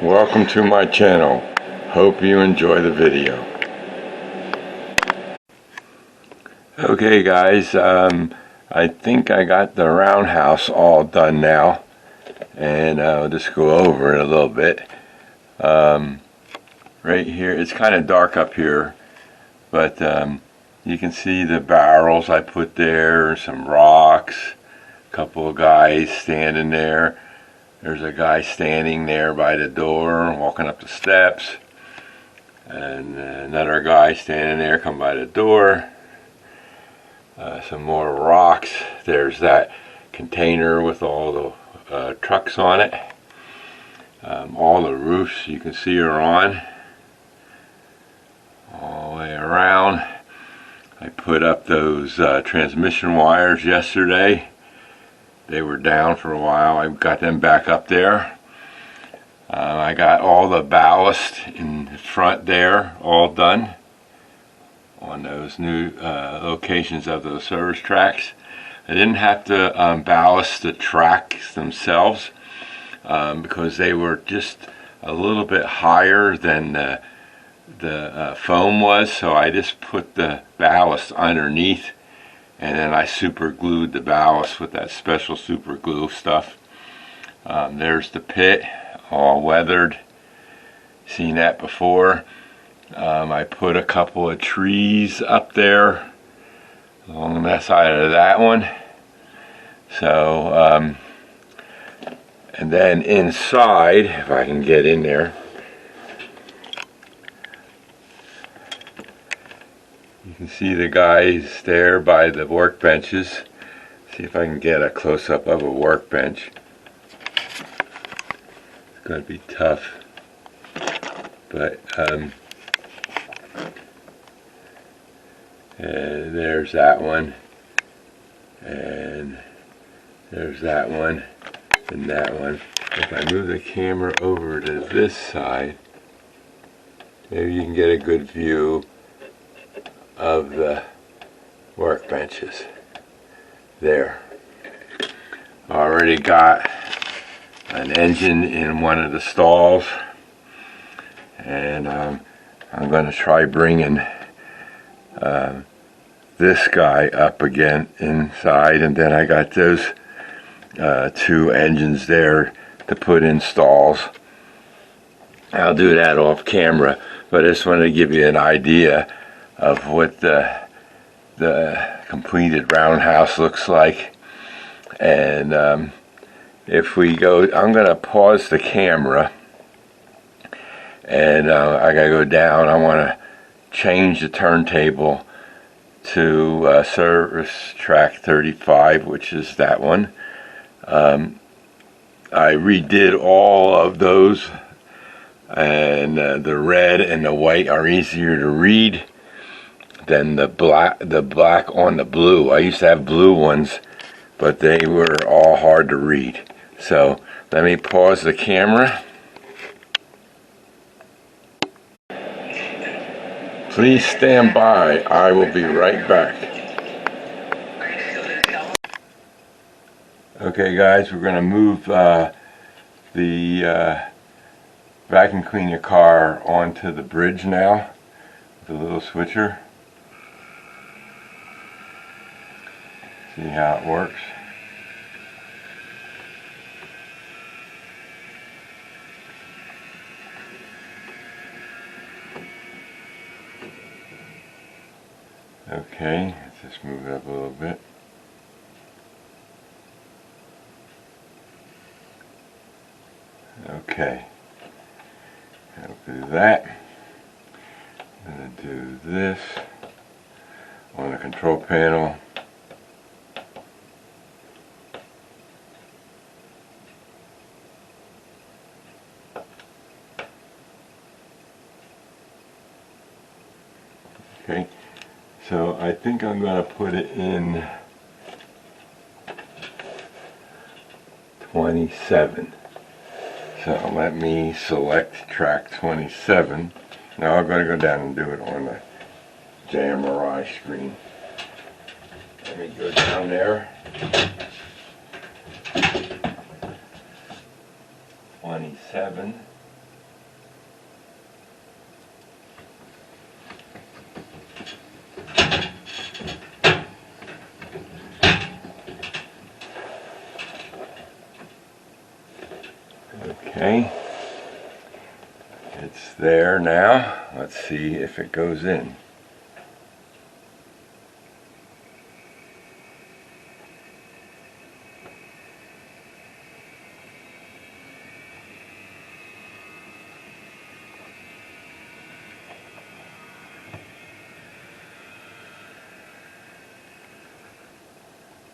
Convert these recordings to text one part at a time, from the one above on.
Welcome to my channel. Hope you enjoy the video. Okay guys, I think I got the roundhouse all done now, and I'll just go over it a little bit. Right here, it's kind of dark up here, but you can see the barrels I put there, some rocks, a couple of guys standing there. There's a guy standing there by the door, walking up the steps, and another guy standing there, come by the door. Some more rocks. There's that container with all the trucks on it. All the roofs you can see are on, all the way around. I put up those transmission wires yesterday. They were down for a while. I got them back up there. I got all the ballast in the front there all done on those new locations of those service tracks. I didn't have to ballast the tracks themselves because they were just a little bit higher than the foam was, so I just put the ballast underneath, and then I super glued the ballast with that special super glue stuff. There's the pit, all weathered. Seen that before. I put a couple of trees up there along that side of that one. So, and then inside, if I can get in there, you can see the guys there by the workbenches. See if I can get a close-up of a workbench. It's going to be tough, but and there's that one, and there's that one, and that one. If I move the camera over to this side, maybe you can get a good view of the workbenches there. Already got an engine in one of the stalls, and I'm going to try bringing this guy up again inside, and then I got those two engines there to put in stalls. I'll do that off camera, but I just wanted to give you an idea of what the completed roundhouse looks like. And if we go, I'm going to pause the camera, and I got to go down. I want to change the turntable to service track 35, which is that one. I redid all of those, and the red and the white are easier to read than the black on the blue. I used to have blue ones, but they were all hard to read. So let me pause the camera. Please stand by. I will be right back. Okay guys, we're going to move the vacuum cleaner car onto the bridge now with a little switcher. See how it works. Okay, let's just move it up a little bit. Okay, I'll do that. I'm going to do this on the control panel. Okay, so I think I'm going to put it in 27. So let me select track 27. Now I'm going to go down and do it on the JMRI screen. Let me go down there. 27. Okay, it's there now. Let's see if it goes in.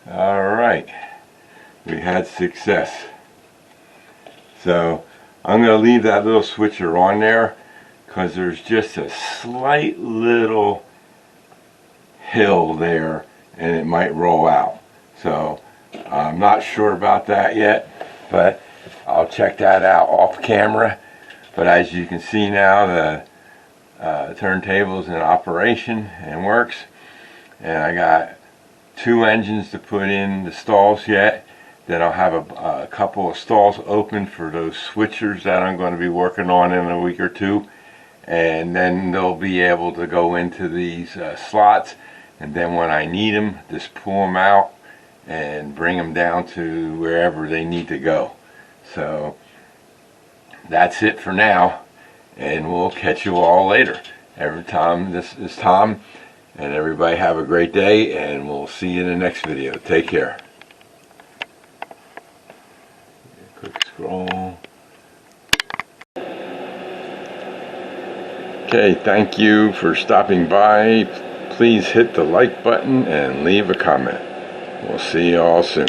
Alright, we had success. So I'm going to leave that little switcher on there because there's just a slight little hill there and it might roll out. So I'm not sure about that yet, but I'll check that out off camera. But as you can see now, the turntable's in operation and works, and I got 2 engines to put in the stalls yet. Then I'll have a couple of stalls open for those switchers that I'm going to be working on in a week or two, and then they'll be able to go into these slots, and then when I need them, just pull them out and bring them down to wherever they need to go. So that's it for now, and we'll catch you all later. This is Tom, and everybody have a great day, and we'll see you in the next video. Take care. Quick scroll. Okay, thank you for stopping by. Please hit the like button and leave a comment. We'll see you all soon.